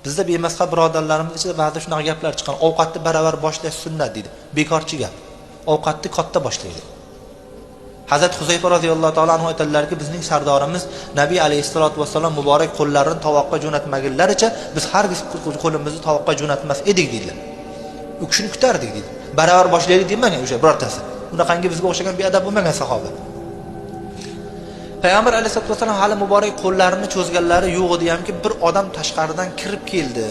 Bizda bemazhab birodarlarimiz ichida ba'zi shunaqa gaplar chiqqan. Ovqatni baravar boshlash sunnat deydi. Bekorchi gap. Ovqatni katta boshlaydi. Hazrat Huzayfa roziyallohu taolo anhu aytadilarki, bizning sardorimiz Nabiy alayhisolatu vasallam muborak qo'llarini tovoqqa jo'natmagunlaricha biz hargiz qo'limizni tovoqqa jo'natmas edik deydilar. U kishini kutardik deydi. Baravar boshlaylik demagan o'sha birortasi. Unaqangi bizga o'xshagan beadab bo'lmagan sahoba. Payg'ambar alayhisolatu vasallam hali muborak qo'llarini cho'zganlari yo'q edi hamki, bir odam tashqaridan kirib keldi.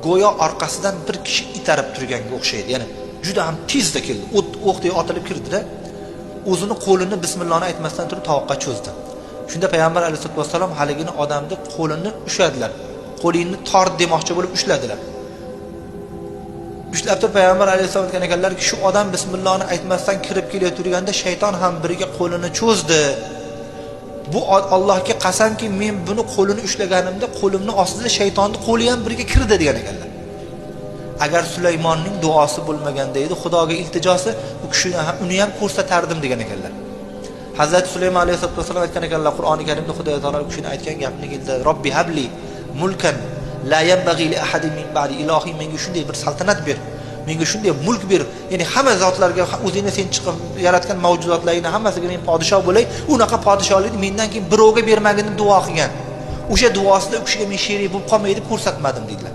Go'yo orqasidan bir kishi itarib turganga o'xshaydi. Ya'ni juda ham tezda keldi. O'qdek otilib kirdi-da, o'zini qo'lini bismillohni aytmasdan turib tovoqqa cho'zdi. Shunda payg'ambar alayhisolatu vasallam haligini odamni qo'lini ushladilar. Qo'lingni tort demoqchi bo'lib ushladilar. Ushlab turib payg'ambar alayhisolatu aytgan ekanlarki, shu odam bismillohni aytmasdan kirib kelayotganda shayton ham biriga qo'lini cho'zdi. Bu Allohga qasamki, men buni qo'lini ushlaganimda qo'limning ostida shaytonning qo'li ham birga kirdi degan ekanlar. Agar Sulaymonning duosi bo'lmaganda edi, Xudoga iltijosi, u kishini uni ham ko'rsatardim degan ekanlar. Hazrat Sulaymon alayhisolatu vasallam aytgan ekanlar, Qur'oni Karimda Xudo taolo u kishini aytgan gapni keldi. Robbi habli mulkan la yanbaghi li ahadin min ba'di, ilohiy menga shunday bir saltanat ber, menga shunday mulk ber, ya'ni hamma zotlarga o'zingni sen chiqib yaratgan mavjudotlarning hammasiga men podshoh bo'lay, unaqa podshohlikni mendan keyin birovga bermagin deb duo qilgan. O'sha duosida u kishiga men sherik bo'lib qolmay deb ko'rsatmadim dedilar.